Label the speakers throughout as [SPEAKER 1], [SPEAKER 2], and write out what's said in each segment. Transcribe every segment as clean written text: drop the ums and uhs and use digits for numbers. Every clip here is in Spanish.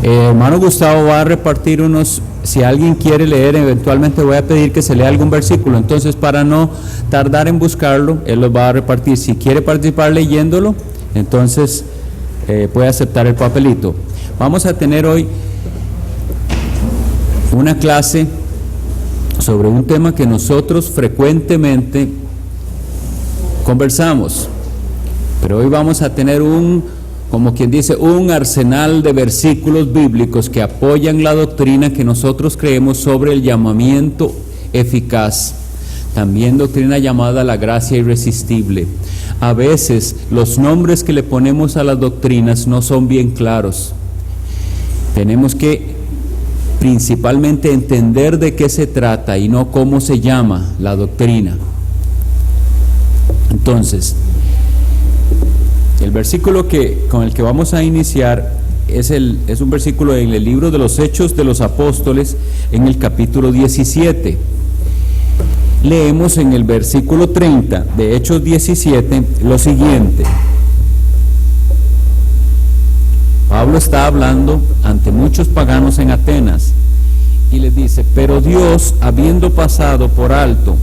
[SPEAKER 1] Hermano Gustavo va a repartir unos, si alguien quiere leer, eventualmente voy a pedir que se lea algún versículo, entonces para no tardar en buscarlo, él los va a repartir. Si quiere participar leyéndolo, entonces puede aceptar el papelito. Vamos a tener hoy una clase sobre un tema que nosotros frecuentemente conversamos, pero hoy vamos a tener como quien dice, un arsenal de versículos bíblicos que apoyan la doctrina que nosotros creemos sobre el llamamiento eficaz, también doctrina llamada la gracia irresistible. A veces los nombres que le ponemos a las doctrinas no son bien claros. Tenemos que principalmente entender de qué se trata y no cómo se llama la doctrina. Entonces, el versículo con el que vamos a iniciar es un versículo en el libro de los Hechos de los Apóstoles, en el capítulo 17. Leemos en el versículo 30 de Hechos 17 lo siguiente. Pablo está hablando ante muchos paganos en Atenas y les dice: pero Dios, habiendo pasado por alto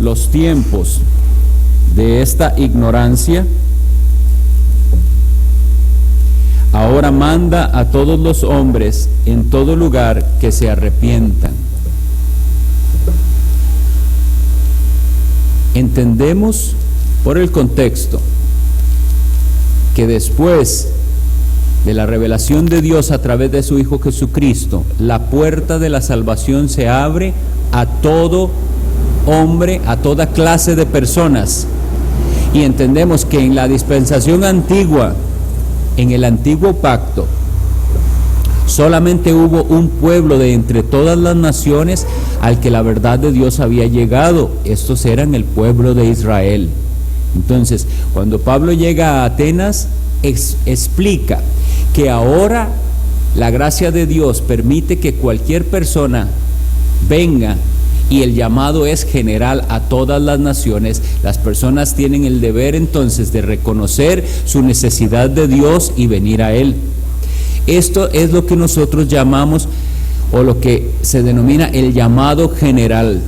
[SPEAKER 1] los tiempos de esta ignorancia, ahora manda a todos los hombres en todo lugar que se arrepientan. Entendemos por el contexto que después de la revelación de Dios a través de su Hijo Jesucristo, la puerta de la salvación se abre a todo hombre, a toda clase de personas. Y entendemos que en la dispensación antigua, en el antiguo pacto, solamente hubo un pueblo de entre todas las naciones al que la verdad de Dios había llegado. Estos eran el pueblo de Israel. Entonces, cuando Pablo llega a Atenas, explica que ahora la gracia de Dios permite que cualquier persona venga, y el llamado es general a todas las naciones. Las personas tienen el deber entonces de reconocer su necesidad de Dios y venir a Él. Esto es lo que nosotros llamamos, o lo que se denomina el llamado general.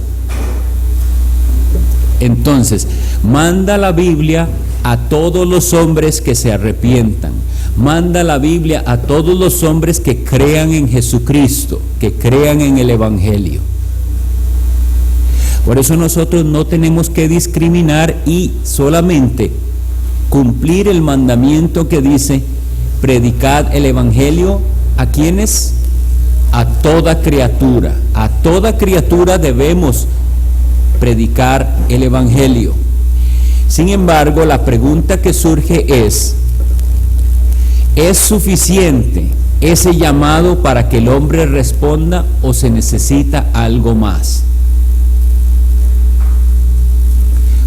[SPEAKER 1] Entonces, manda la Biblia a todos los hombres que se arrepientan. Manda la Biblia a todos los hombres que crean en Jesucristo, que crean en el Evangelio. Por eso nosotros no tenemos que discriminar y solamente cumplir el mandamiento que dice: predicad el Evangelio ¿a quiénes? A toda criatura. A toda criatura debemos predicar el Evangelio. Sin embargo, la pregunta que surge ¿es suficiente ese llamado para que el hombre responda o se necesita algo más?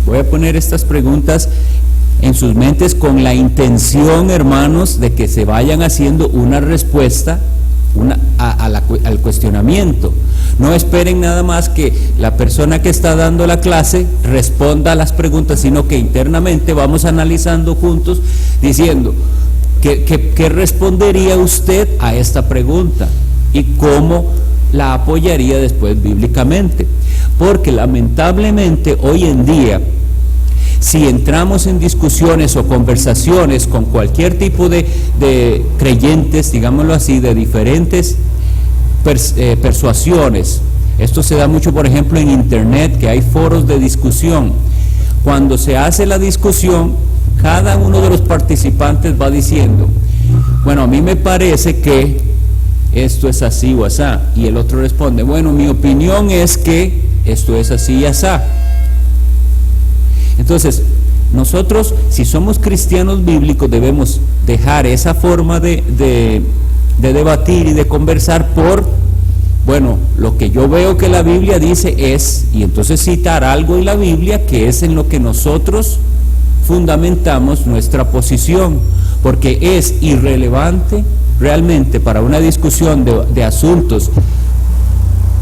[SPEAKER 1] Voy a poner estas preguntas en sus mentes con la intención, hermanos, de que se vayan haciendo una respuesta al cuestionamiento. No esperen nada más que la persona que está dando la clase responda a las preguntas, sino que internamente vamos analizando juntos, diciendo ¿qué respondería usted a esta pregunta? Y cómo la apoyaría después bíblicamente. Porque lamentablemente hoy en día, si entramos en discusiones o conversaciones con cualquier tipo de creyentes, digámoslo así, de diferentes persuasiones, esto se da mucho, por ejemplo, en internet, que hay foros de discusión. Cuando se hace la discusión, cada uno de los participantes va diciendo: bueno, a mí me parece que esto es así o asá, y el otro responde: bueno, mi opinión es que esto es así y asá. Entonces, nosotros, si somos cristianos bíblicos, debemos dejar esa forma de debatir y de conversar por, bueno, lo que yo veo que la Biblia dice es, y entonces citar algo en la Biblia que es en lo que nosotros fundamentamos nuestra posición, porque es irrelevante realmente para una discusión de asuntos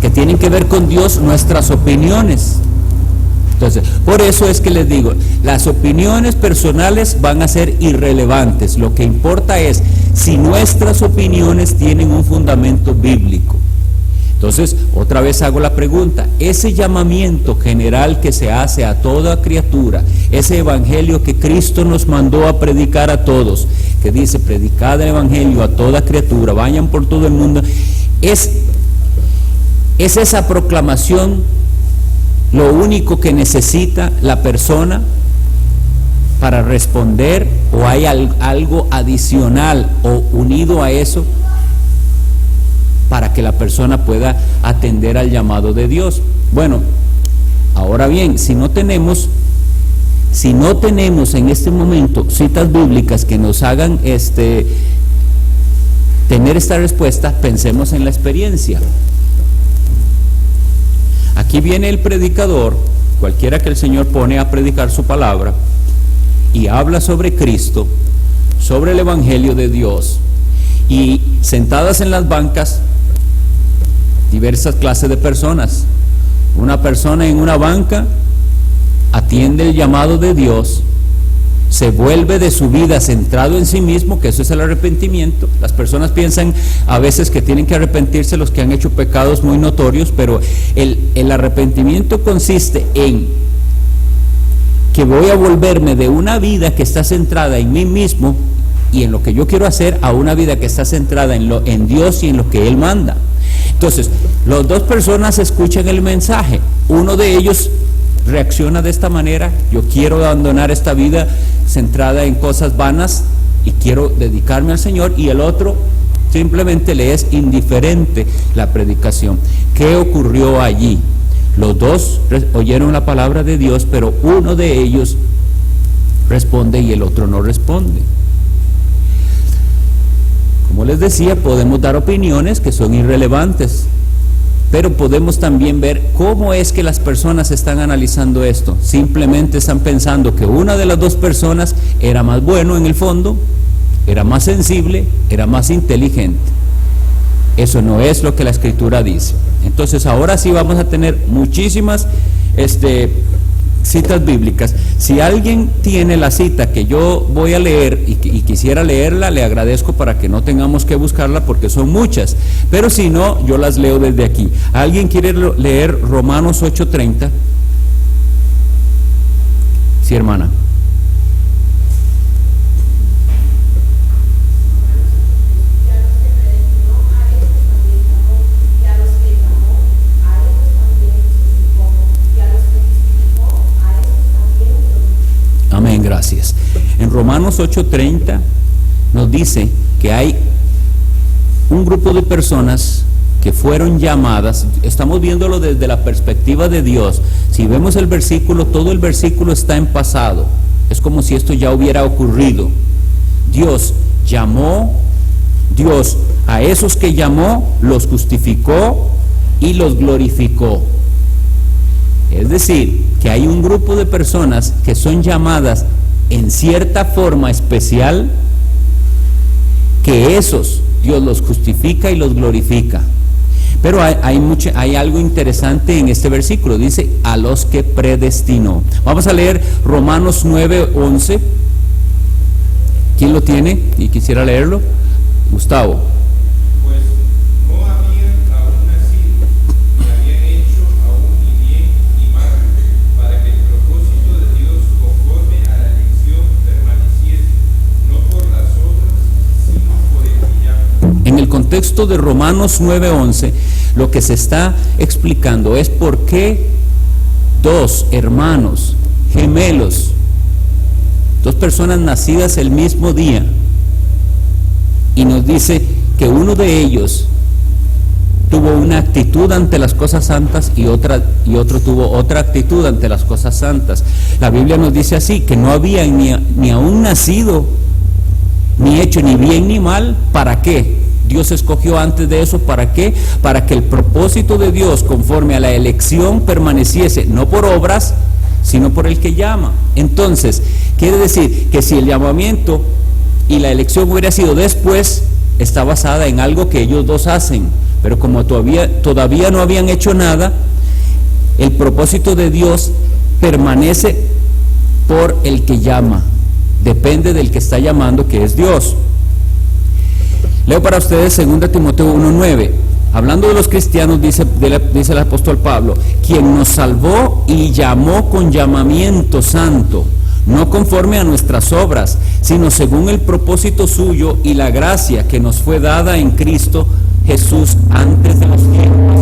[SPEAKER 1] que tienen que ver con Dios nuestras opiniones. Entonces, por eso es que les digo, las opiniones personales van a ser irrelevantes. Lo que importa es si nuestras opiniones tienen un fundamento bíblico. Entonces, otra vez hago la pregunta, ese llamamiento general que se hace a toda criatura, ese evangelio que Cristo nos mandó a predicar a todos, que dice, predicad el evangelio a toda criatura, vayan por todo el mundo, es esa proclamación lo único que necesita la persona para responder, o hay algo adicional o unido a eso para que la persona pueda atender al llamado de Dios. Bueno, ahora bien, si no tenemos en este momento citas bíblicas que nos hagan tener esta respuesta, pensemos en la experiencia. Aquí viene el predicador, cualquiera que el Señor pone a predicar su palabra, y habla sobre Cristo, sobre el evangelio de Dios, y sentadas en las bancas diversas clases de personas. Una persona en una banca atiende el llamado de Dios, se vuelve de su vida centrado en sí mismo, que eso es el arrepentimiento. Las personas piensan a veces que tienen que arrepentirse los que han hecho pecados muy notorios, pero el arrepentimiento consiste en que voy a volverme de una vida que está centrada en mí mismo y en lo que yo quiero hacer, a una vida que está centrada en Dios y en lo que Él manda. Entonces, las dos personas escuchan el mensaje, uno de ellos reacciona de esta manera: yo quiero abandonar esta vida centrada en cosas vanas y quiero dedicarme al Señor, y el otro simplemente le es indiferente la predicación. ¿Qué ocurrió allí? Los dos oyeron la palabra de Dios, pero uno de ellos responde y el otro no responde. Como les decía, podemos dar opiniones que son irrelevantes, pero podemos también ver cómo es que las personas están analizando esto. Simplemente están pensando que una de las dos personas era más bueno en el fondo, era más sensible, era más inteligente. Eso no es lo que la Escritura dice. Entonces, ahora sí vamos a tener muchísimas citas bíblicas. Si alguien tiene la cita que yo voy a leer y quisiera leerla, le agradezco para que no tengamos que buscarla, porque son muchas, pero si no, yo las leo desde aquí. ¿Alguien quiere leer Romanos 8:30? Sí, hermana. Amén, gracias. En Romanos 8:30 nos dice que hay un grupo de personas que fueron llamadas. Estamos viéndolo desde la perspectiva de Dios. Si vemos el versículo, todo el versículo está en pasado. Es como si esto ya hubiera ocurrido. Dios llamó, Dios a esos que llamó, los justificó y los glorificó. Es decir, que hay un grupo de personas que son llamadas en cierta forma especial, que esos Dios los justifica y los glorifica. Pero hay algo interesante en este versículo. Dice, a los que predestinó. Vamos a leer Romanos 9:11. ¿Quién lo tiene y quisiera leerlo? Gustavo. En el contexto de Romanos 9:11, lo que se está explicando es por qué dos hermanos gemelos, dos personas nacidas el mismo día, y nos dice que uno de ellos tuvo una actitud ante las cosas santas y otro tuvo otra actitud ante las cosas santas. La Biblia nos dice así, que no había ni aún nacido, ni hecho ni bien ni mal. ¿Para qué? Dios escogió antes de eso, ¿para qué? Para que el propósito de Dios conforme a la elección permaneciese, no por obras, sino por el que llama. Entonces, quiere decir que si el llamamiento y la elección hubiera sido después, está basada en algo que ellos dos hacen, pero como todavía no habían hecho nada, el propósito de Dios permanece por el que llama. Depende del que está llamando, que es Dios. Leo para ustedes 2 Timoteo 1:9. Hablando de los cristianos, dice el apóstol Pablo, quien nos salvó y llamó con llamamiento santo, no conforme a nuestras obras, sino según el propósito suyo y la gracia que nos fue dada en Cristo Jesús antes de los tiempos.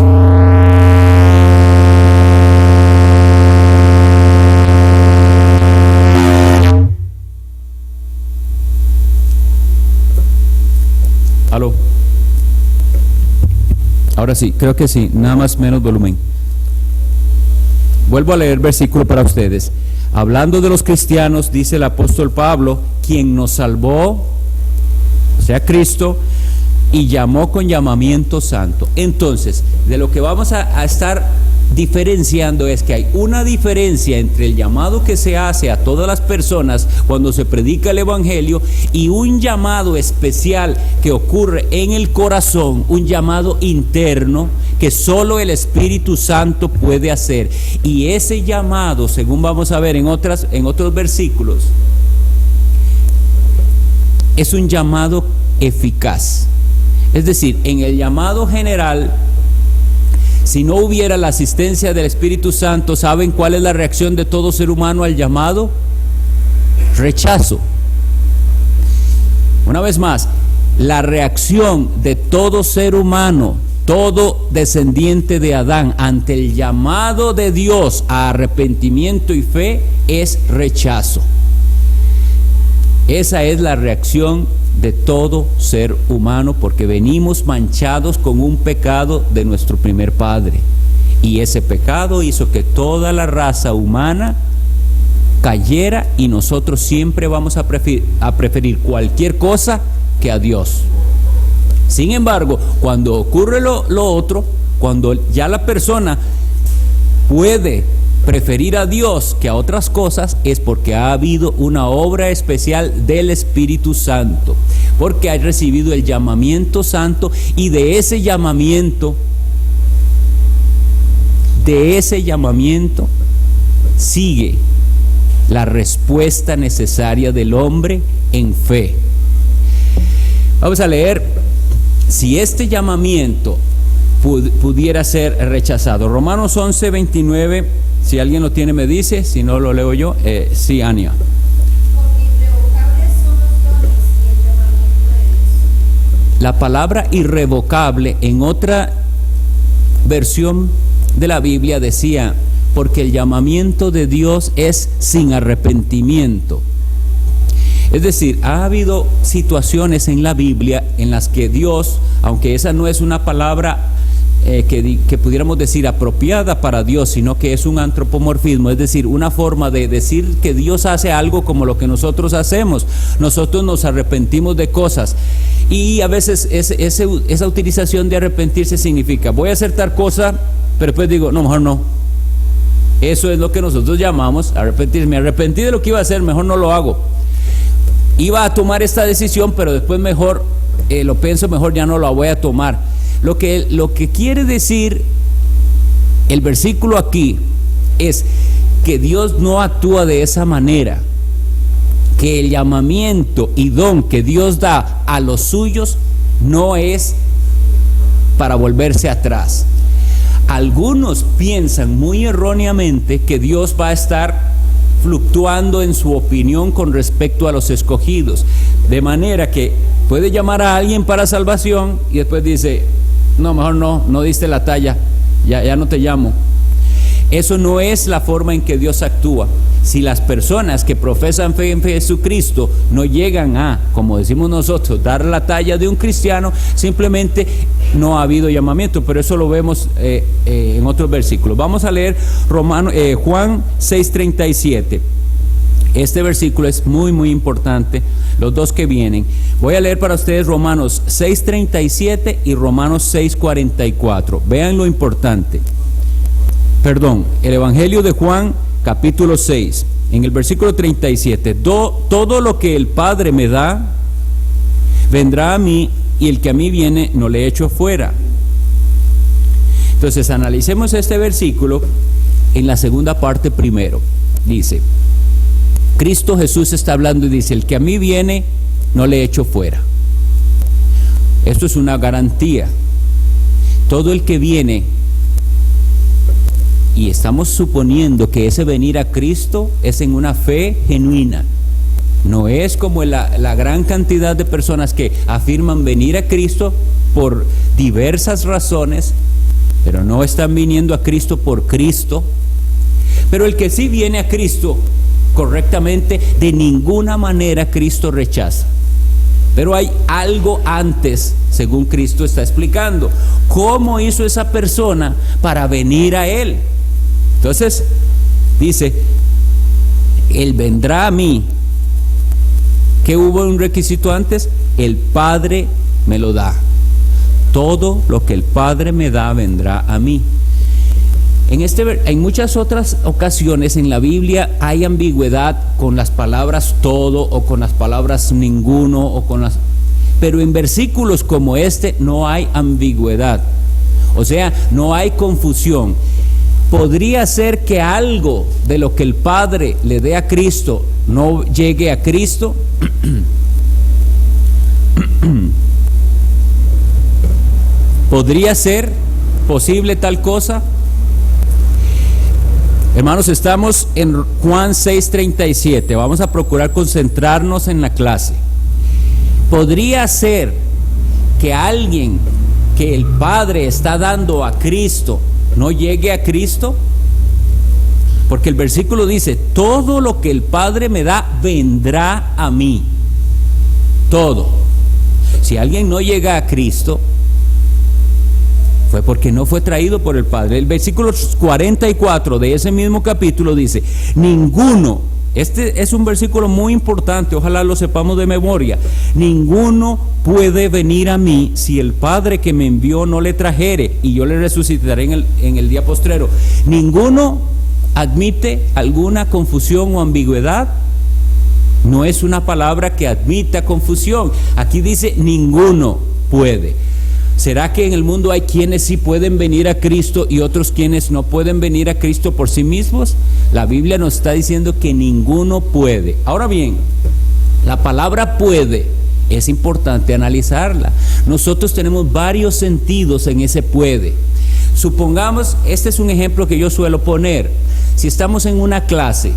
[SPEAKER 1] ¿Aló? Ahora sí, creo que sí, nada más menos volumen. Vuelvo a leer el versículo para ustedes. Hablando de los cristianos, dice el apóstol Pablo, quien nos salvó, o sea, Cristo, y llamó con llamamiento santo. Entonces, de lo que vamos a estar diferenciando es que hay una diferencia entre el llamado que se hace a todas las personas cuando se predica el evangelio y un llamado especial que ocurre en el corazón, un llamado interno que solo el Espíritu Santo puede hacer. Y ese llamado, según vamos a ver en otros versículos, es un llamado eficaz. Es decir, en el llamado general, si no hubiera la asistencia del Espíritu Santo, ¿saben cuál es la reacción de todo ser humano al llamado? Rechazo. Una vez más, la reacción de todo ser humano, todo descendiente de Adán, ante el llamado de Dios a arrepentimiento y fe, es rechazo. Esa es la reacción de todo ser humano, porque venimos manchados con un pecado de nuestro primer padre, y ese pecado hizo que toda la raza humana cayera, y nosotros siempre vamos a preferir cualquier cosa que a Dios. Sin embargo, cuando ocurre lo otro, cuando ya la persona puede preferir a Dios que a otras cosas, es porque ha habido una obra especial del Espíritu Santo, porque ha recibido el llamamiento santo, y de ese llamamiento sigue la respuesta necesaria del hombre en fe. Vamos a leer si este llamamiento pudiera ser rechazado. Romanos 11:29. Si alguien lo tiene me dice, si no lo leo yo. Sí, Ania.
[SPEAKER 2] Porque irrevocables son los dones y el llamamiento de Dios.
[SPEAKER 1] La palabra irrevocable en otra versión de la Biblia decía, porque el llamamiento de Dios es sin arrepentimiento. Es decir, ha habido situaciones en la Biblia en las que Dios, aunque esa no es una palabra que pudiéramos decir apropiada para Dios, sino que es un antropomorfismo, es decir, una forma de decir que Dios hace algo como lo que nosotros hacemos. Nosotros nos arrepentimos de cosas, y a veces esa utilización de arrepentirse significa, voy a hacer tal cosa, pero después digo, no, mejor no. Eso es lo que nosotros llamamos arrepentir. Me arrepentí de lo que iba a hacer, mejor no lo hago. Iba a tomar esta decisión, pero después mejor lo pienso, mejor ya no la voy a tomar. Lo que quiere decir el versículo aquí es que Dios no actúa de esa manera, que el llamamiento y don que Dios da a los suyos no es para volverse atrás. Algunos piensan muy erróneamente que Dios va a estar fluctuando en su opinión con respecto a los escogidos, de manera que puede llamar a alguien para salvación y después dice, no, mejor no diste la talla, ya no te llamo. Eso no es la forma en que Dios actúa. Si las personas que profesan fe en Jesucristo no llegan a, como decimos nosotros, dar la talla de un cristiano, simplemente no ha habido llamamiento. Pero eso lo vemos en otros versículos. Vamos a leer Juan 6:37. Este versículo es muy muy importante, los dos que vienen. Voy a leer para ustedes Romanos 6:37 y Romanos 6:44. Vean lo importante. El Evangelio de Juan, capítulo 6, en el versículo 37. Todo lo que el Padre me da, vendrá a mí, y el que a mí viene, no le echo fuera. Entonces, analicemos este versículo en la segunda parte primero. Dice, Cristo Jesús está hablando y dice, el que a mí viene, no le echo fuera. Esto es una garantía. Todo el que viene, y estamos suponiendo que ese venir a Cristo es en una fe genuina. No es como la gran cantidad de personas que afirman venir a Cristo por diversas razones, pero no están viniendo a Cristo por Cristo. Pero el que sí viene a Cristo correctamente, de ninguna manera Cristo rechaza. Pero hay algo antes, según Cristo está explicando. ¿Cómo hizo esa persona para venir a Él? Entonces, dice, Él vendrá a mí. ¿Qué hubo un requisito antes? El Padre me lo da. Todo lo que el Padre me da vendrá a mí. En muchas otras ocasiones en la Biblia hay ambigüedad con las palabras todo o con las palabras ninguno pero en versículos como este no hay ambigüedad, o sea, no hay confusión. Podría ser que algo de lo que el Padre le dé a Cristo no llegue a Cristo. ¿Podría ser posible tal cosa? Hermanos, estamos en Juan 6:37. Vamos a procurar concentrarnos en la clase. ¿Podría ser que alguien que el Padre está dando a Cristo no llegue a Cristo? Porque el versículo dice, todo lo que el Padre me da vendrá a mí. Todo. Si alguien no llega a Cristo, fue porque no fue traído por el Padre. El versículo 44 de ese mismo capítulo dice, ninguno, este es un versículo muy importante, ojalá lo sepamos de memoria, ninguno puede venir a mí si el Padre que me envió no le trajere, y yo le resucitaré en el día postrero. Ninguno admite alguna confusión o ambigüedad. No es una palabra que admita confusión. Aquí dice ninguno puede. ¿Será que en el mundo hay quienes sí pueden venir a Cristo y otros quienes no pueden venir a Cristo por sí mismos? La Biblia nos está diciendo que ninguno puede. Ahora bien, la palabra puede es importante analizarla. Nosotros tenemos varios sentidos en ese puede. Supongamos, este es un ejemplo que yo suelo poner. Si estamos en una clase,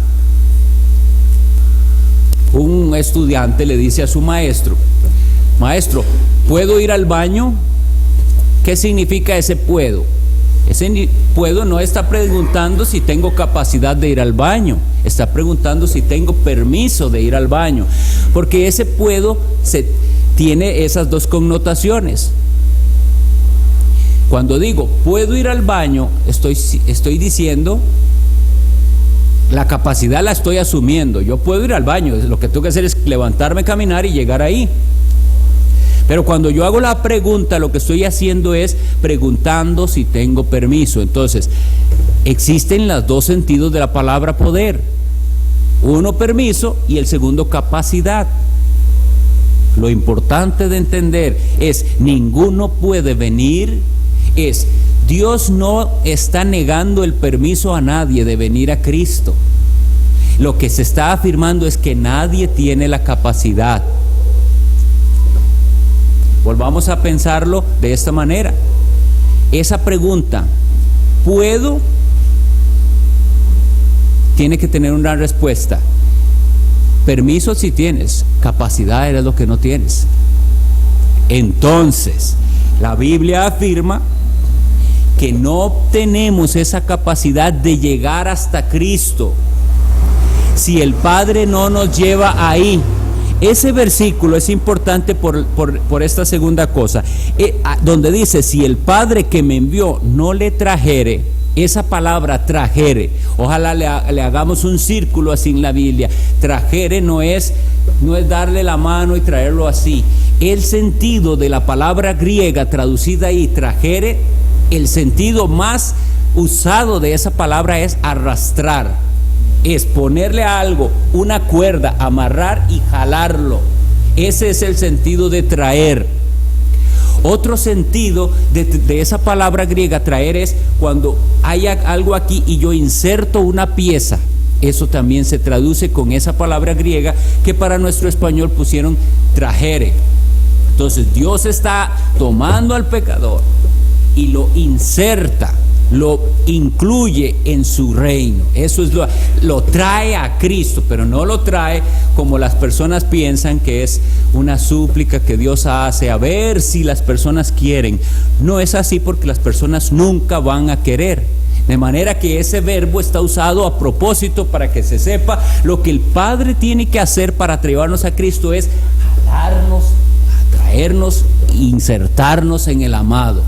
[SPEAKER 1] un estudiante le dice a su maestro, maestro, ¿puedo ir al baño? ¿Qué significa ese puedo? Ese puedo no está preguntando si tengo capacidad de ir al baño, está preguntando si tengo permiso de ir al baño, porque ese puedo tiene esas dos connotaciones. Cuando digo puedo ir al baño, estoy diciendo la capacidad la estoy asumiendo. Yo puedo ir al baño, lo que tengo que hacer es levantarme, caminar y llegar ahí. Pero cuando yo hago la pregunta, lo que estoy haciendo es preguntando si tengo permiso. Entonces, existen los dos sentidos de la palabra poder. Uno, permiso, y el segundo, capacidad. Lo importante de entender es, ninguno puede venir, Dios no está negando el permiso a nadie de venir a Cristo. Lo que se está afirmando es que nadie tiene la capacidad. Volvamos a pensarlo de esta manera. Esa pregunta, ¿puedo? Tiene que tener una respuesta. Permiso si tienes, capacidad es lo que no tienes. Entonces, la Biblia afirma que no tenemos esa capacidad de llegar hasta Cristo si el Padre no nos lleva ahí. Ese versículo es importante por esta segunda cosa, donde dice, si el Padre que me envió no le trajere, esa palabra trajere, ojalá le hagamos un círculo así en la Biblia. Trajere no es darle la mano y traerlo así. El sentido de la palabra griega traducida ahí, trajere, el sentido más usado de esa palabra es arrastrar. Es ponerle a algo una cuerda, amarrar y jalarlo. Ese es el sentido de traer. Otro sentido de esa palabra griega traer es cuando hay algo aquí y yo inserto una pieza. Eso también se traduce con esa palabra griega que para nuestro español pusieron trajere. Entonces Dios está tomando al pecador y lo inserta, lo incluye en su reino. Eso es lo trae a Cristo, pero no lo trae como las personas piensan, que es una súplica que Dios hace a ver si las personas quieren. No es así, porque las personas nunca van a querer. De manera que ese verbo está usado a propósito para que se sepa lo que el Padre tiene que hacer para llevarnos a Cristo es jalarnos, atraernos, insertarnos en el amado.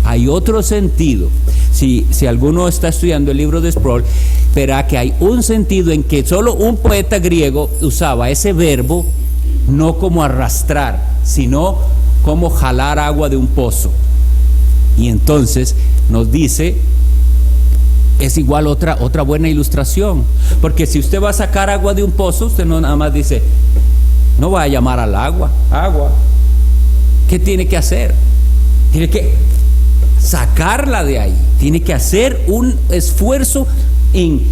[SPEAKER 1] Hay otro sentido. Si alguno está estudiando el libro de Sproul, verá que hay un sentido en que solo un poeta griego usaba ese verbo no como arrastrar, sino como jalar agua de un pozo. Y entonces nos dice, es igual otra buena ilustración, porque si usted va a sacar agua de un pozo, usted no nada más dice, no va a llamar al agua. ¿Qué tiene que hacer? Tiene que sacarla de ahí, tiene que hacer un esfuerzo en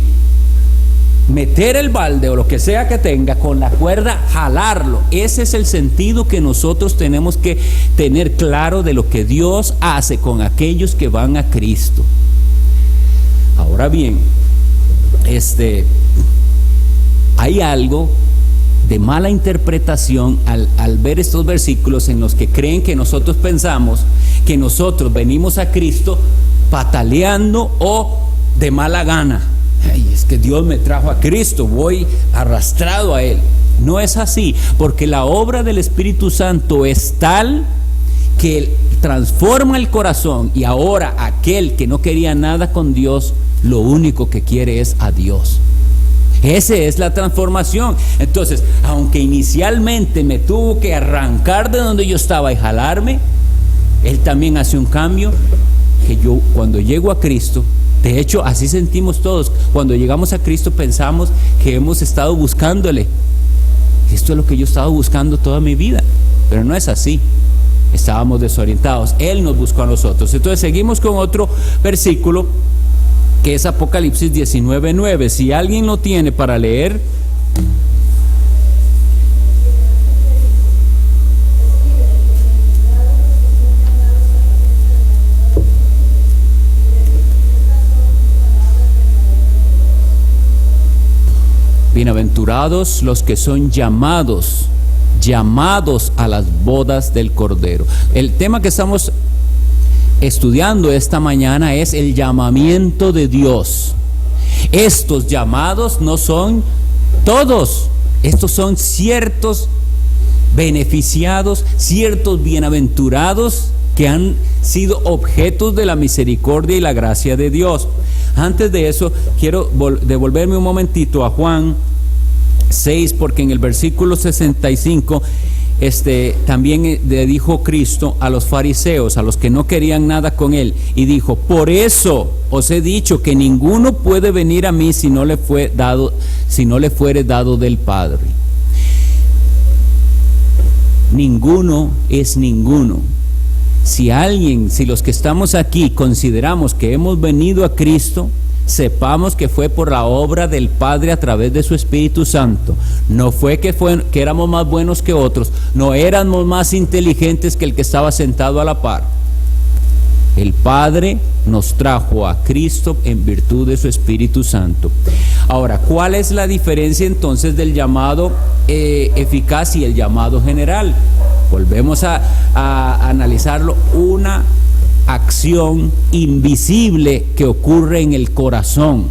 [SPEAKER 1] meter el balde o lo que sea que tenga con la cuerda, jalarlo. Ese es el sentido que nosotros tenemos que tener claro de lo que Dios hace con aquellos que van a Cristo. Ahora bien, hay algo de mala interpretación al ver estos versículos en los que creen que nosotros pensamos que nosotros venimos a Cristo pataleando o de mala gana. Ay, es que Dios me trajo a Cristo, voy arrastrado a Él. No es así, porque la obra del Espíritu Santo es tal que transforma el corazón, y ahora aquel que no quería nada con Dios, lo único que quiere es a Dios. Esa es la transformación. Entonces, aunque inicialmente me tuvo que arrancar de donde yo estaba y jalarme, Él también hace un cambio que yo, cuando llego a Cristo, de hecho así sentimos todos, cuando llegamos a Cristo pensamos que hemos estado buscándole. Esto es lo que yo he estado buscando toda mi vida, pero no es así. Estábamos desorientados, Él nos buscó a nosotros. Entonces seguimos con otro versículo que es Apocalipsis 19:9. Si alguien lo tiene para leer. Bienaventurados los que son llamados a las bodas del Cordero. El tema que estamos estudiando esta mañana es el llamamiento de Dios. Estos llamados no son todos, estos son ciertos beneficiados, ciertos bienaventurados que han sido objetos de la misericordia y la gracia de Dios. Antes de eso, quiero devolverme un momentito a Juan 6, porque en el versículo 65 también le dijo Cristo a los fariseos, a los que no querían nada con Él, y dijo: por eso os he dicho que ninguno puede venir a mí si no le fuere dado del Padre. Ninguno es ninguno. Si los que estamos aquí consideramos que hemos venido a Cristo, sepamos que fue por la obra del Padre a través de su Espíritu Santo. No fue que éramos más buenos que otros, no éramos más inteligentes que el que estaba sentado a la par. El Padre nos trajo a Cristo en virtud de su Espíritu Santo. Ahora, ¿cuál es la diferencia entonces del llamado eficaz y el llamado general? Volvemos a analizarlo. Una acción invisible que ocurre en el corazón.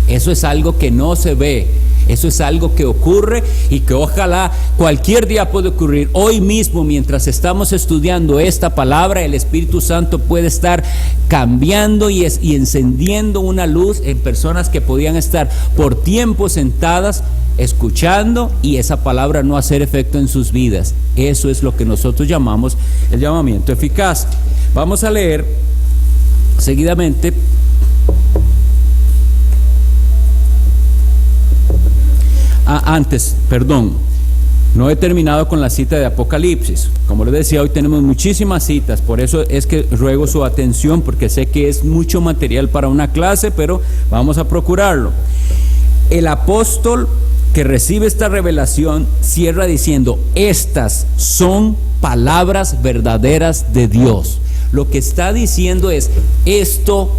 [SPEAKER 1] Eso es algo que no se ve. Eso es algo que ocurre y que ojalá cualquier día puede ocurrir. Hoy mismo, mientras estamos estudiando esta palabra, el Espíritu Santo puede estar cambiando y encendiendo una luz en personas que podían estar por tiempo sentadas escuchando y esa palabra no hacer efecto en sus vidas. Eso es lo que nosotros llamamos el llamamiento eficaz. Vamos a leer seguidamente No he terminado con la cita de Apocalipsis. Como les decía, hoy tenemos muchísimas citas, por eso es que ruego su atención, porque sé que es mucho material para una clase, pero vamos a procurarlo. El apóstol que recibe esta revelación cierra diciendo: estas son palabras verdaderas de Dios. Lo que está diciendo es: esto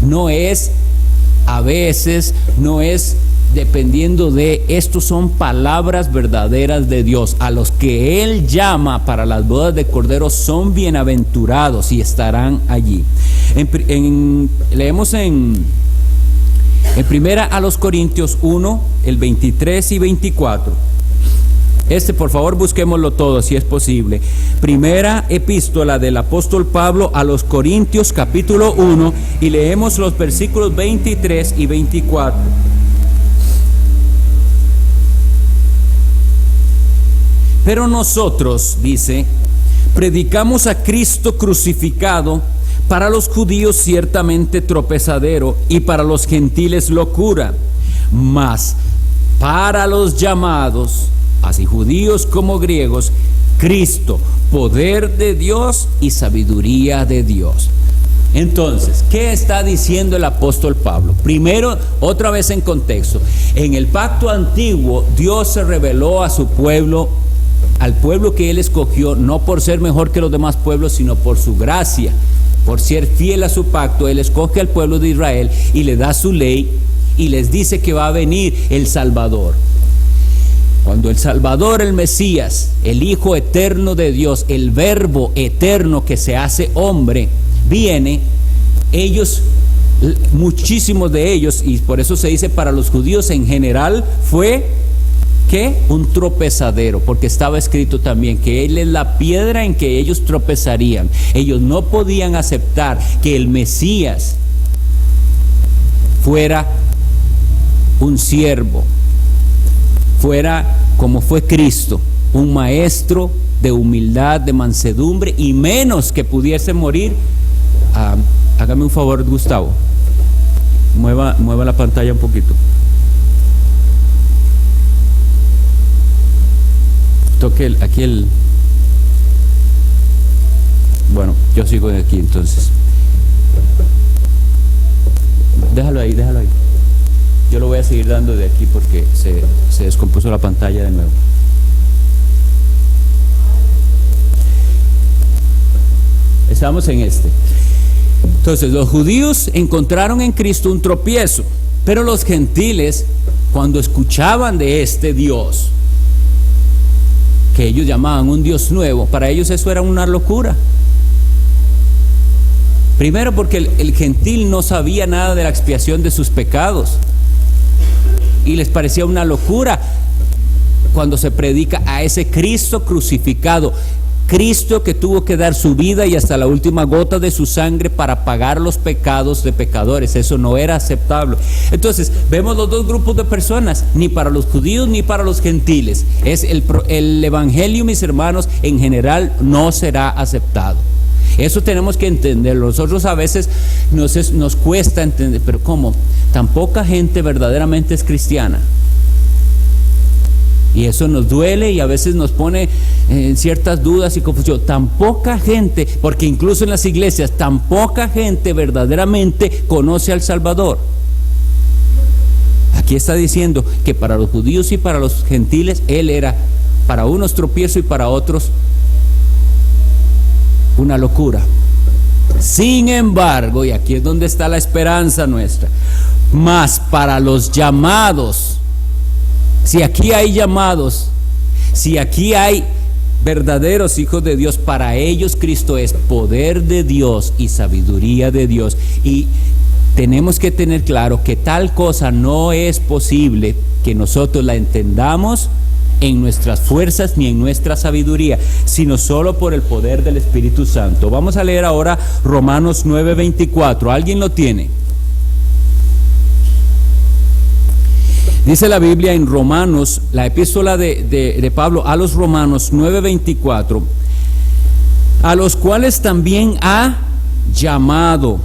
[SPEAKER 1] no es a veces, no es dependiendo de, estos son palabras verdaderas de Dios. A los que Él llama para las bodas de Cordero son bienaventurados y estarán allí. Leemos en primera a los Corintios 1, el 23 y 24. Por favor, busquémoslo todo si es posible. Primera epístola del apóstol Pablo a los Corintios, capítulo 1, y leemos los versículos 23 y 24. Pero nosotros, dice, predicamos a Cristo crucificado, para los judíos ciertamente tropezadero y para los gentiles locura, mas para los llamados, así judíos como griegos, Cristo, poder de Dios y sabiduría de Dios. Entonces, ¿qué está diciendo el apóstol Pablo? Primero, otra vez en contexto. En el pacto antiguo, Dios se reveló a su pueblo, al pueblo que Él escogió, no por ser mejor que los demás pueblos, sino por su gracia. Por ser fiel a su pacto, Él escoge al pueblo de Israel y le da su ley y les dice que va a venir el Salvador. Cuando el Salvador, el Mesías, el Hijo eterno de Dios, el Verbo eterno que se hace hombre, viene, ellos, muchísimos de ellos, y por eso se dice para los judíos en general, fue ¿qué? Un tropezadero, porque estaba escrito también que Él es la piedra en que ellos tropezarían. Ellos no podían aceptar que el Mesías fuera un siervo, fuera como fue Cristo, un maestro de humildad, de mansedumbre, y menos que pudiese morir. Hágame un favor, Gustavo, mueva la pantalla un poquito. Toque aquí el... Bueno, yo sigo de aquí entonces. Déjalo ahí. Yo lo voy a seguir dando de aquí porque se descompuso la pantalla de nuevo. Estamos en Entonces, los judíos encontraron en Cristo un tropiezo, pero los gentiles, cuando escuchaban de este Dios, que ellos llamaban un Dios nuevo, para ellos eso era una locura. Primero porque el gentil no sabía nada de la expiación de sus pecados y les parecía una locura cuando se predica a ese Cristo crucificado, Cristo que tuvo que dar su vida y hasta la última gota de su sangre para pagar los pecados de pecadores. Eso no era aceptable. Entonces vemos los dos grupos de personas, ni para los judíos ni para los gentiles. Es el evangelio, mis hermanos, en general no será aceptado. Eso tenemos que entenderlo. Nosotros a veces nos cuesta entender, pero ¿cómo? Tan poca gente verdaderamente es cristiana. Y eso nos duele y a veces nos pone en ciertas dudas y confusión. Tan poca gente, porque incluso en las iglesias, tan poca gente verdaderamente conoce al Salvador. Aquí está diciendo que para los judíos y para los gentiles, Él era para unos tropiezo y para otros una locura. Sin embargo, y aquí es donde está la esperanza nuestra, mas para los llamados, si aquí hay llamados, si aquí hay verdaderos hijos de Dios, para ellos Cristo es poder de Dios y sabiduría de Dios. Y tenemos que tener claro que tal cosa no es posible que nosotros la entendamos en nuestras fuerzas ni en nuestra sabiduría, sino solo por el poder del Espíritu Santo. Vamos a leer ahora Romanos 9:24. ¿Alguien lo tiene? Dice la Biblia en Romanos, la epístola de Pablo a los Romanos 9:24, a los cuales también ha llamado,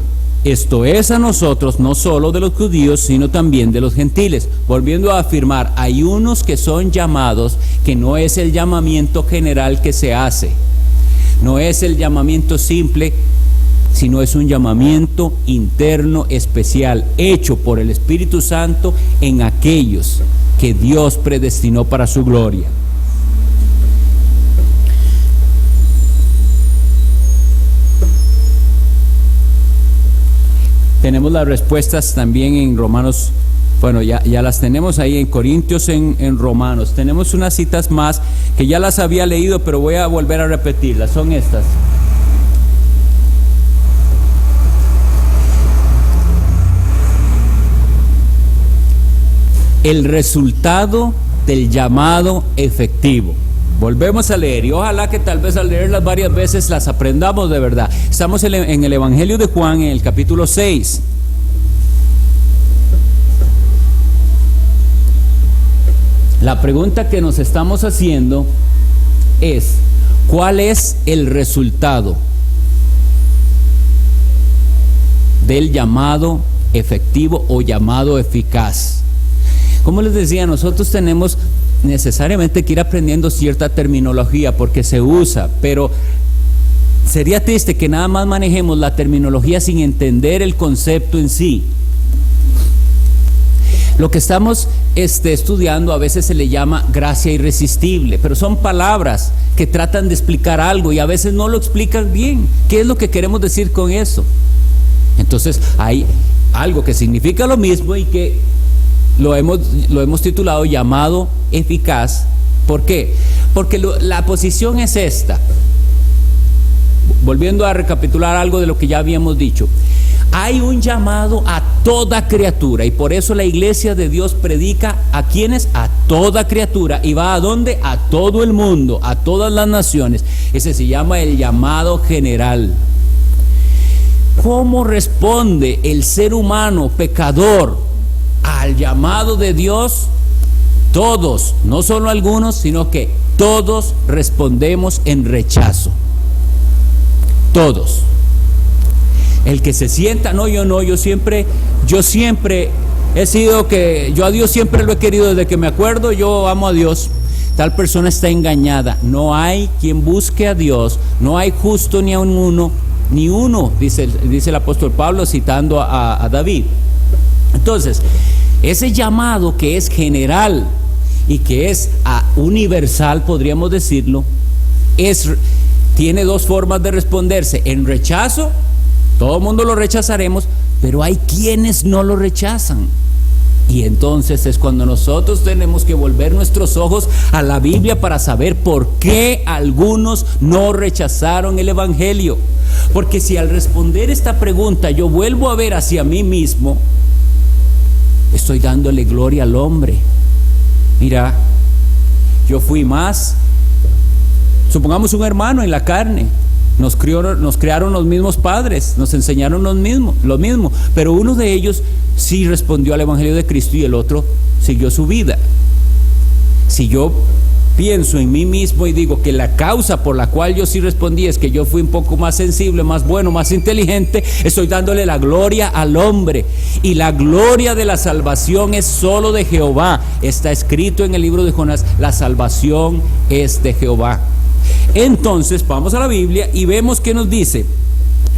[SPEAKER 1] Esto es a nosotros, no solo de los judíos, sino también de los gentiles. Volviendo a afirmar, hay unos que son llamados, que no es el llamamiento general que se hace, no es el llamamiento simple, sino es un llamamiento interno especial, hecho por el Espíritu Santo en aquellos que Dios predestinó para su gloria. Tenemos las respuestas también en Romanos, bueno, ya las tenemos ahí en Corintios, en Romanos. Tenemos unas citas más que ya las había leído, pero voy a volver a repetirlas. Son estas. El resultado del llamado efectivo. Volvemos a leer y ojalá que tal vez al leerlas varias veces las aprendamos de verdad. Estamos en el Evangelio de Juan, en el capítulo 6. La pregunta que nos estamos haciendo es: ¿cuál es el resultado del llamado efectivo o llamado eficaz? Como les decía, nosotros tenemos necesariamente que ir aprendiendo cierta terminología porque se usa, pero sería triste que nada más manejemos la terminología sin entender el concepto en sí. Lo que estamos estudiando a veces se le llama gracia irresistible, pero son palabras que tratan de explicar algo y a veces no lo explican bien. ¿Qué es lo que queremos decir con eso? Entonces hay algo que significa lo mismo y que lo hemos titulado llamado eficaz. ¿Por qué? Porque la posición es esta. Volviendo a recapitular algo de lo que ya habíamos dicho. Hay un llamado a toda criatura y por eso la iglesia de Dios predica ¿a quiénes? A toda criatura. ¿Y va a dónde? A todo el mundo, a todas las naciones. Ese se llama el llamado general. ¿Cómo responde el ser humano pecador al llamado de Dios? Todos, no solo algunos, sino que todos respondemos en rechazo. Todos. El que se sienta, yo siempre he sido que yo a Dios siempre lo he querido desde que me acuerdo, yo amo a Dios. Tal persona está engañada. No hay quien busque a Dios, no hay justo ni uno, dice el apóstol Pablo citando a David. Entonces, ese llamado que es general y que es universal, podríamos decirlo, tiene dos formas de responderse: en rechazo. Todo el mundo lo rechazaremos, pero hay quienes no lo rechazan. Y entonces es cuando nosotros tenemos que volver nuestros ojos a la Biblia para saber por qué algunos no rechazaron el Evangelio. Porque si al responder esta pregunta yo vuelvo a ver hacia mí mismo, estoy dándole gloria al hombre. Mira, yo fui más. Supongamos un hermano en la carne. Nos crearon los mismos padres, nos enseñaron lo mismo, pero uno de ellos sí respondió al Evangelio de Cristo y el otro siguió su vida. Si yo pienso en mí mismo y digo que la causa por la cual yo sí respondí es que yo fui un poco más sensible, más bueno, más inteligente, estoy dándole la gloria al hombre. Y la gloria de la salvación es solo de Jehová. Está escrito en el libro de Jonás: la salvación es de Jehová. Entonces vamos a la Biblia y vemos que nos dice: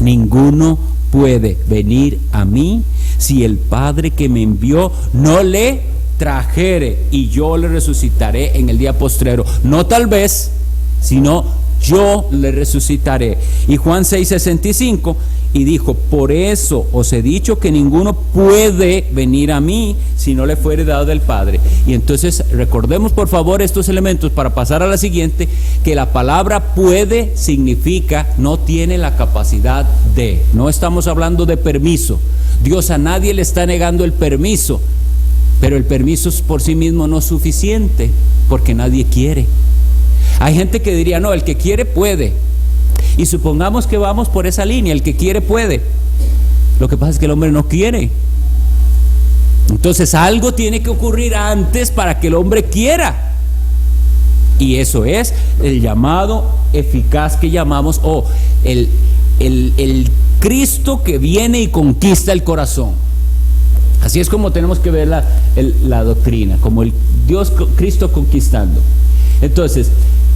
[SPEAKER 1] ninguno puede venir a mí si el Padre que me envió no le trajere, y yo le resucitaré en el día postrero. No tal vez, sino yo le resucitaré. Y Juan 6:65, y dijo: por eso os he dicho que ninguno puede venir a mí si no le fuere dado del Padre. Y entonces recordemos por favor estos elementos para pasar a la siguiente, que la palabra puede significa no tiene la capacidad de. No estamos hablando de permiso. Dios a nadie le está negando el permiso, pero el permiso por sí mismo no es suficiente, porque nadie quiere. Hay gente que diría: no, el que quiere puede. Y supongamos que vamos por esa línea: el que quiere puede. Lo que pasa es que el hombre no quiere. Entonces algo tiene que ocurrir antes para que el hombre quiera. Y eso es el llamado eficaz que llamamos, o el Cristo que viene y conquista el corazón. Así es como tenemos que ver la doctrina, como el Dios Cristo conquistando. Entonces,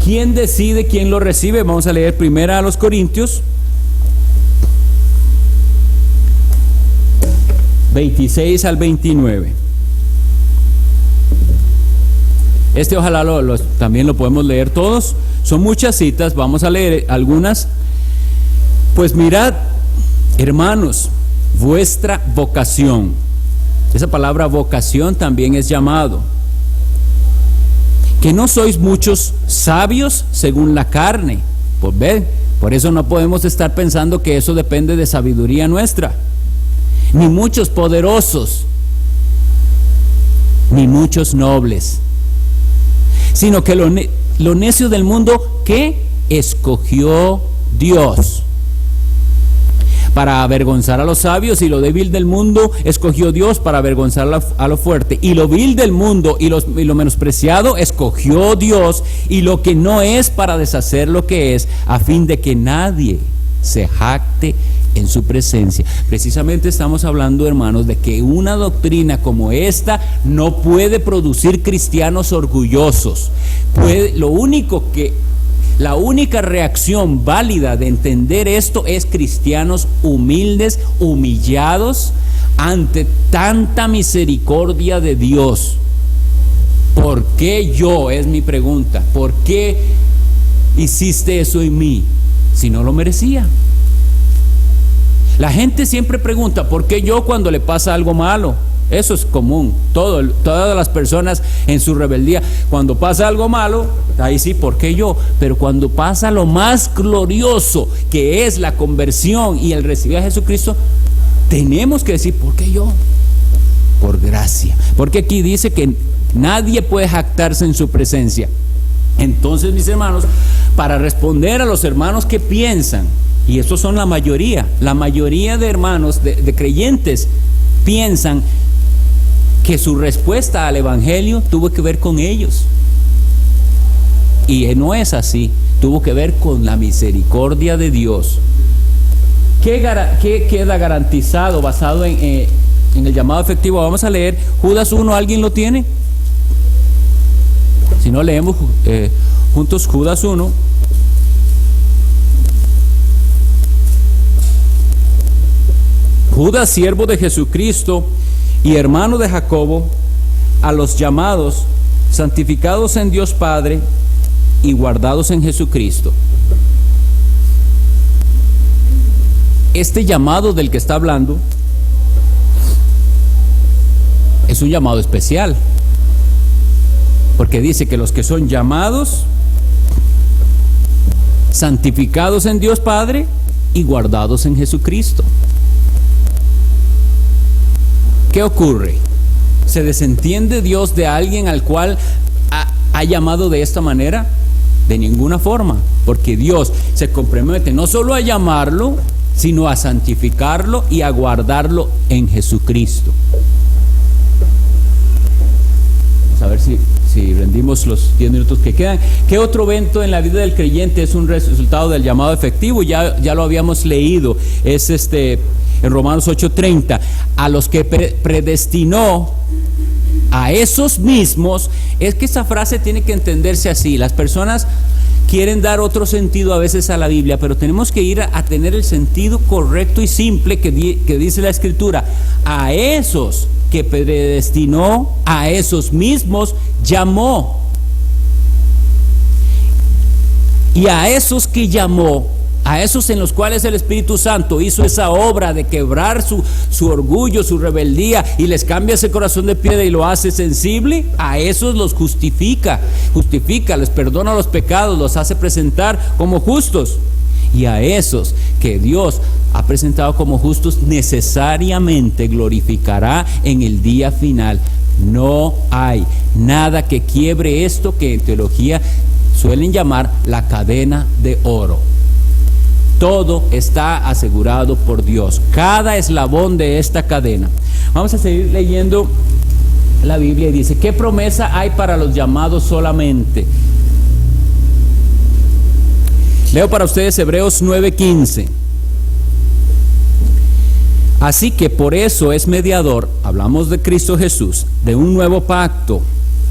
[SPEAKER 1] ¿quién decide quién lo recibe? Vamos a leer primero a los Corintios 26 al 29. Ojalá también lo podemos leer todos. Son muchas citas, vamos a leer algunas. Pues mirad, hermanos, vuestra vocación. Esa palabra vocación también es llamado. Que no sois muchos sabios según la carne. Pues ven, por eso no podemos estar pensando que eso depende de sabiduría nuestra. Ni muchos poderosos, ni muchos nobles, sino que lo necio del mundo, ¿qué? Escogió Dios para avergonzar a los sabios, y lo débil del mundo escogió Dios para avergonzar a lo fuerte, y lo vil del mundo y lo menospreciado escogió Dios, y lo que no es para deshacer lo que es, a fin de que nadie se jacte en su presencia. Precisamente estamos hablando, hermanos, de que una doctrina como esta no puede producir cristianos orgullosos. La única reacción válida de entender esto es cristianos humildes, humillados ante tanta misericordia de Dios. ¿Por qué yo? Es mi pregunta. ¿Por qué hiciste eso en mí si no lo merecía? La gente siempre pregunta, ¿por qué yo cuando le pasa algo malo? Eso es común, todas las personas en su rebeldía, cuando pasa algo malo, ahí sí, ¿por qué yo? Pero cuando pasa lo más glorioso, que es la conversión y el recibir a Jesucristo, tenemos que decir, ¿por qué yo? Por gracia, porque aquí dice que nadie puede jactarse en su presencia. Entonces, mis hermanos, para responder a los hermanos que piensan, y estos son la mayoría de hermanos, de creyentes, piensan que su respuesta al Evangelio tuvo que ver con ellos, y no es así. Tuvo que ver con la misericordia de Dios. ¿Qué queda garantizado basado en el llamado efectivo? Vamos a leer Judas 1, ¿alguien lo tiene? Si no, leemos juntos Judas 1. Judas, siervo de Jesucristo y hermano de Jacobo, a los llamados, santificados en Dios Padre y guardados en Jesucristo. Este llamado del que está hablando es un llamado especial, porque dice que los que son llamados, santificados en Dios Padre y guardados en Jesucristo. ¿Qué ocurre? ¿Se desentiende Dios de alguien al cual ha llamado de esta manera? De ninguna forma, porque Dios se compromete no solo a llamarlo, sino a santificarlo y a guardarlo en Jesucristo. Vamos a ver si rendimos los 10 minutos que quedan. ¿Qué otro evento en la vida del creyente es un resultado del llamado efectivo? Ya lo habíamos leído, es en Romanos 8:30, a los que predestinó, a esos mismos. Es que esa frase tiene que entenderse así. Las personas quieren dar otro sentido a veces a la Biblia, pero tenemos que ir a tener el sentido correcto y simple que dice la Escritura. A esos que predestinó, a esos mismos llamó. Y a esos que llamó, a esos en los cuales el Espíritu Santo hizo esa obra de quebrar su orgullo, su rebeldía, y les cambia ese corazón de piedra y lo hace sensible, a esos los justifica, les perdona los pecados, los hace presentar como justos. Y a esos que Dios ha presentado como justos, necesariamente glorificará en el día final. No hay nada que quiebre esto que en teología suelen llamar la cadena de oro. Todo está asegurado por Dios, cada eslabón de esta cadena. Vamos a seguir leyendo la Biblia y dice, ¿qué promesa hay para los llamados solamente? Leo para ustedes Hebreos 9:15. Así que por eso es mediador, hablamos de Cristo Jesús, de un nuevo pacto,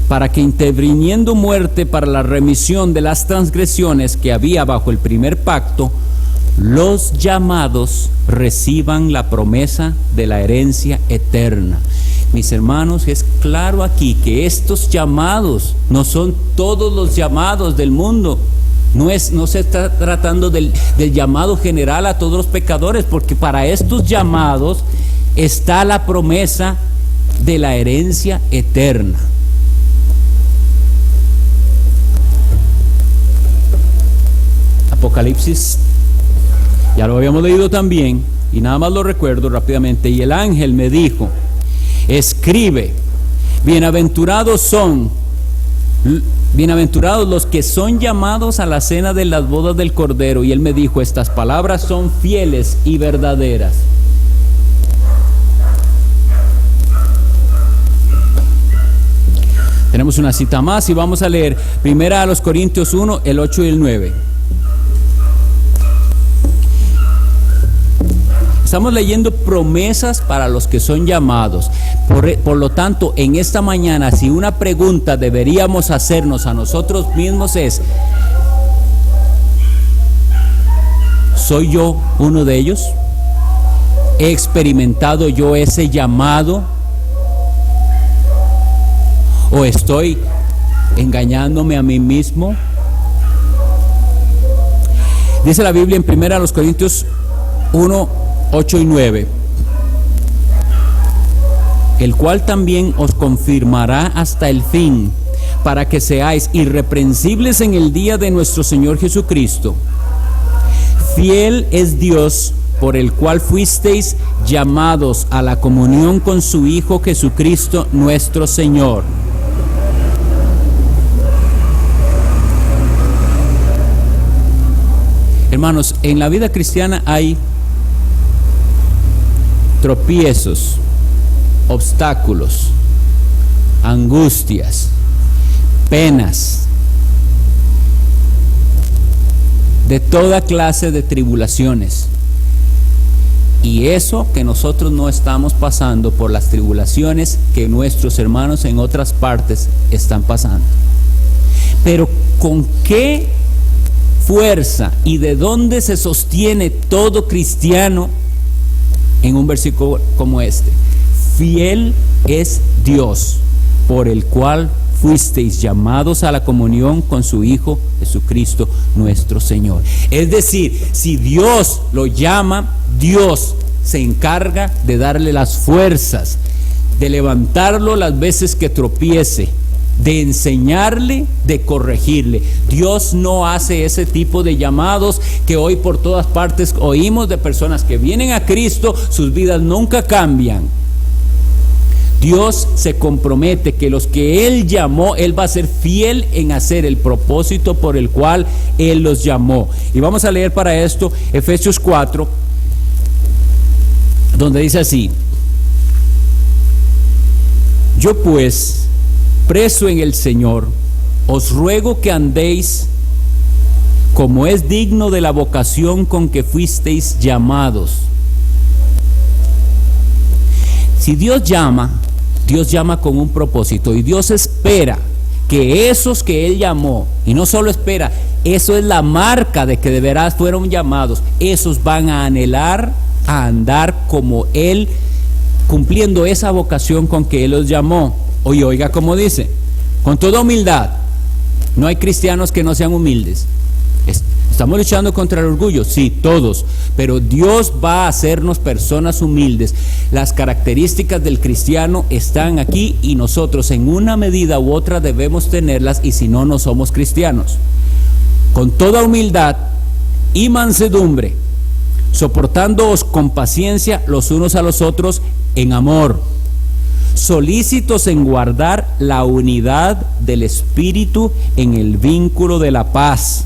[SPEAKER 1] para que interviniendo muerte para la remisión de las transgresiones que había bajo el primer pacto, los llamados reciban la promesa de la herencia eterna. Mis hermanos, es claro aquí que estos llamados no son todos los llamados del mundo. No se está tratando del llamado general a todos los pecadores, porque para estos llamados está la promesa de la herencia eterna. Apocalipsis, ya lo habíamos leído también, y nada más lo recuerdo rápidamente. Y el ángel me dijo: escribe, bienaventurados los que son llamados a la cena de las bodas del Cordero. Y él me dijo: estas palabras son fieles y verdaderas. Tenemos una cita más y vamos a leer 1 Corintios 1, el 8 y el 9. Estamos leyendo promesas para los que son llamados. Por lo tanto, en esta mañana, si una pregunta deberíamos hacernos a nosotros mismos es: ¿soy yo uno de ellos? ¿He experimentado yo ese llamado? ¿O estoy engañándome a mí mismo? Dice la Biblia en 1 Corintios 1, 8 y 9: el cual también os confirmará hasta el fin, para que seáis irreprensibles en el día de nuestro Señor Jesucristo. Fiel es Dios, por el cual fuisteis llamados a la comunión con su Hijo Jesucristo nuestro Señor. Hermanos, en la vida cristiana hay tropiezos, obstáculos, angustias, penas, de toda clase de tribulaciones. Y eso que nosotros no estamos pasando por las tribulaciones que nuestros hermanos en otras partes están pasando. Pero ¿con qué fuerza y de dónde se sostiene todo cristiano en un versículo como este? Fiel es Dios, por el cual fuisteis llamados a la comunión con su Hijo Jesucristo nuestro Señor. Es decir, si Dios lo llama, Dios se encarga de darle las fuerzas, de levantarlo las veces que tropiece, de enseñarle, de corregirle. Dios no hace ese tipo de llamados que hoy por todas partes oímos de personas que vienen a Cristo, sus vidas nunca cambian. Dios se compromete que los que Él llamó, Él va a ser fiel en hacer el propósito por el cual Él los llamó. Y vamos a leer para esto Efesios 4, donde dice así: yo pues, preso en el Señor, os ruego que andéis como es digno de la vocación con que fuisteis llamados. Si Dios llama con un propósito, y Dios espera que esos que Él llamó, y no solo espera, eso es la marca de que de veras fueron llamados, esos van a anhelar a andar como Él, cumpliendo esa vocación con que Él los llamó. Oiga como dice, con toda humildad. No hay cristianos que no sean humildes. Estamos luchando contra el orgullo, sí, todos, pero Dios va a hacernos personas humildes. Las características del cristiano están aquí y nosotros en una medida u otra debemos tenerlas, y si no, no somos cristianos. Con toda humildad y mansedumbre, soportándoos con paciencia los unos a los otros en amor, solícitos en guardar la unidad del Espíritu en el vínculo de la paz.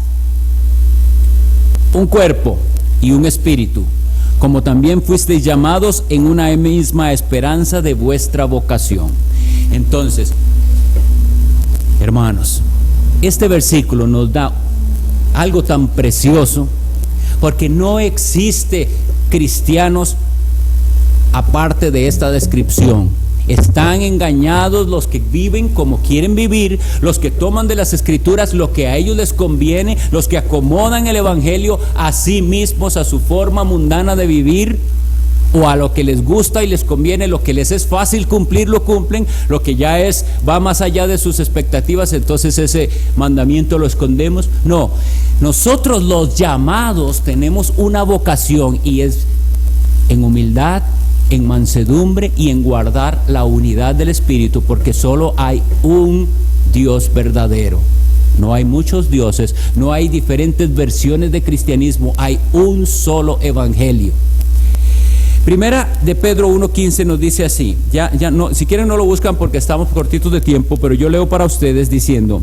[SPEAKER 1] Un cuerpo y un espíritu, como también fuisteis llamados en una misma esperanza de vuestra vocación. Entonces, hermanos, este versículo nos da algo tan precioso, porque no existe cristianos aparte de esta descripción. Están engañados los que viven como quieren vivir, los que toman de las escrituras lo que a ellos les conviene, los que acomodan el evangelio a sí mismos, a su forma mundana de vivir, o a lo que les gusta y les conviene, lo que les es fácil cumplir, lo cumplen, lo que ya va más allá de sus expectativas, entonces ese mandamiento lo escondemos. No, nosotros los llamados tenemos una vocación, y es en humildad, en mansedumbre y en guardar la unidad del Espíritu, porque solo hay un Dios verdadero. No hay muchos dioses, no hay diferentes versiones de cristianismo, hay un solo evangelio. Primera de Pedro 1:15 nos dice así, ya no, si quieren no lo buscan porque estamos cortitos de tiempo, pero yo leo para ustedes diciendo: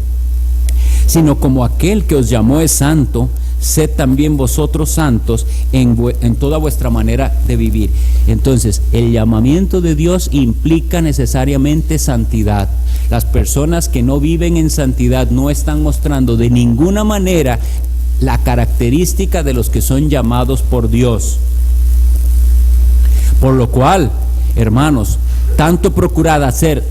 [SPEAKER 1] sino como aquel que os llamó es santo, sed también vosotros santos en toda vuestra manera de vivir. Entonces, el llamamiento de Dios implica necesariamente santidad. Las personas que no viven en santidad no están mostrando de ninguna manera la característica de los que son llamados por Dios. Por lo cual, hermanos, tanto procurad hacer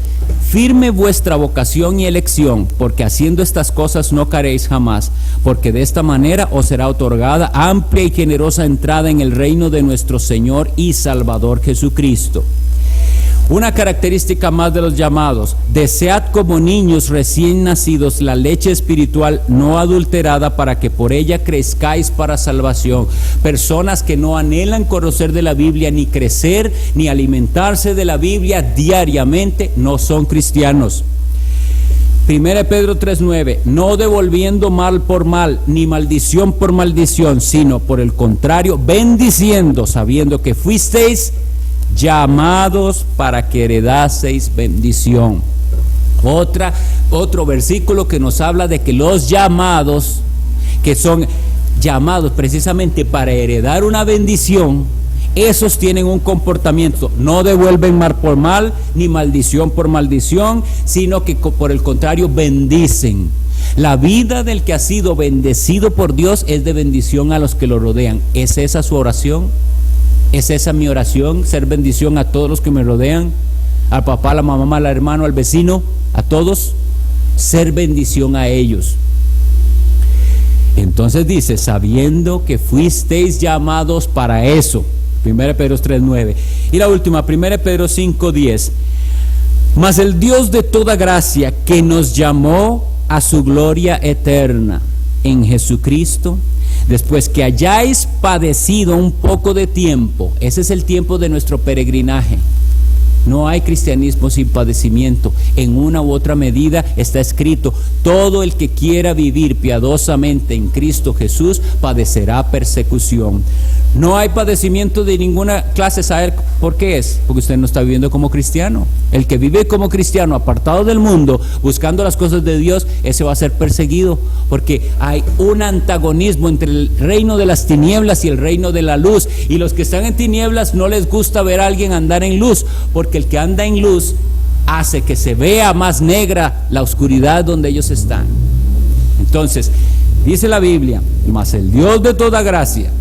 [SPEAKER 1] firme vuestra vocación y elección, porque haciendo estas cosas no caeréis jamás, porque de esta manera os será otorgada amplia y generosa entrada en el reino de nuestro Señor y Salvador Jesucristo. Una característica más de los llamados: desead como niños recién nacidos la leche espiritual no adulterada, para que por ella crezcáis para salvación. Personas que no anhelan conocer de la Biblia, ni crecer, ni alimentarse de la Biblia diariamente, no son cristianos. 1 Pedro 3:9, no devolviendo mal por mal, ni maldición por maldición, sino por el contrario, bendiciendo, sabiendo que fuisteis llamados para que heredaseis bendición. Otro versículo que nos habla de que los llamados, que son llamados precisamente para heredar una bendición, esos tienen un comportamiento: no devuelven mal por mal, ni maldición por maldición, sino que por el contrario bendicen. La vida del que ha sido bendecido por Dios es de bendición a los que lo rodean. ¿Es esa su oración? ¿Es esa mi oración? Ser bendición a todos los que me rodean, al papá, a la mamá, al hermano, al vecino, a todos, ser bendición a ellos. Entonces dice: sabiendo que fuisteis llamados para eso. 1 Pedro 3:9. Y la última, 1 Pedro 5:10. Mas el Dios de toda gracia, que nos llamó a su gloria eterna en Jesucristo, después que hayáis padecido un poco de tiempo. Ese es el tiempo de nuestro peregrinaje. No hay cristianismo sin padecimiento. En una u otra medida está escrito: todo el que quiera vivir piadosamente en Cristo Jesús padecerá persecución. No hay padecimiento de ninguna clase. ¿Saber por qué es? Porque usted no está viviendo como cristiano. El que vive como cristiano, apartado del mundo, buscando las cosas de Dios, ese va a ser perseguido, porque hay un antagonismo entre el reino de las tinieblas y el reino de la luz, y los que están en tinieblas no les gusta ver a alguien andar en luz, porque el que anda en luz hace que se vea más negra la oscuridad donde ellos están. Entonces, dice la Biblia: mas el Dios de toda gracia,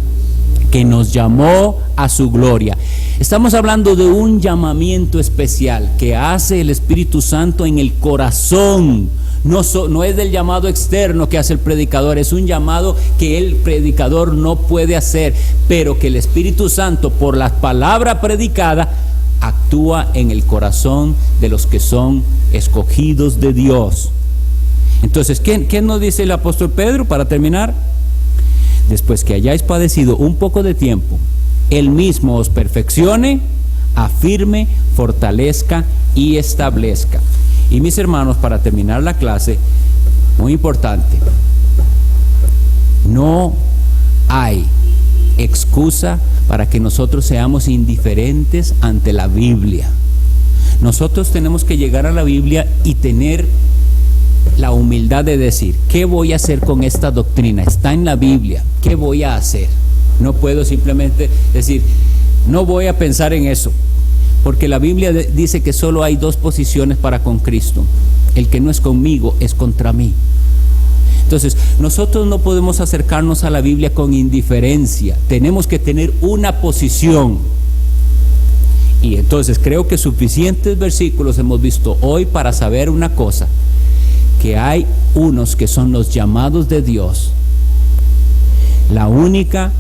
[SPEAKER 1] que nos llamó a su gloria. Estamos hablando de un llamamiento especial que hace el Espíritu Santo en el corazón. No es del llamado externo que hace el predicador, es un llamado que el predicador no puede hacer, pero que el Espíritu Santo, por la palabra predicada, actúa en el corazón de los que son escogidos de Dios. Entonces, ¿qué nos dice el apóstol Pedro para terminar? Después que hayáis padecido un poco de tiempo, Él mismo os perfeccione, afirme, fortalezca y establezca. Y mis hermanos, para terminar la clase, muy importante, no hay excusa para que nosotros seamos indiferentes ante la Biblia. Nosotros tenemos que llegar a la Biblia y tener la humildad de decir: ¿qué voy a hacer con esta doctrina? Está en la Biblia, ¿qué voy a hacer? No puedo simplemente decir: no voy a pensar en eso, porque la Biblia dice que solo hay dos posiciones para con Cristo: el que no es conmigo es contra mí. Entonces, nosotros no podemos acercarnos a la Biblia con indiferencia, tenemos que tener una posición. Y entonces creo que suficientes versículos hemos visto hoy para saber una cosa, que hay unos que son los llamados de Dios. La única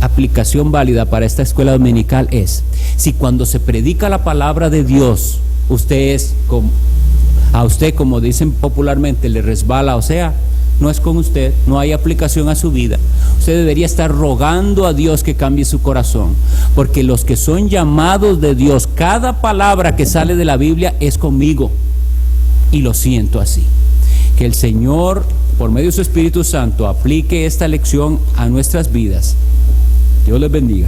[SPEAKER 1] aplicación válida para esta escuela dominical es, si cuando se predica la palabra de Dios, a usted, como dicen popularmente, le resbala, o sea, no es con usted, no hay aplicación a su vida, usted debería estar rogando a Dios que cambie su corazón, porque los que son llamados de Dios, cada palabra que sale de la Biblia es conmigo, y lo siento así. Que el Señor, por medio de su Espíritu Santo, aplique esta lección a nuestras vidas. Dios les bendiga.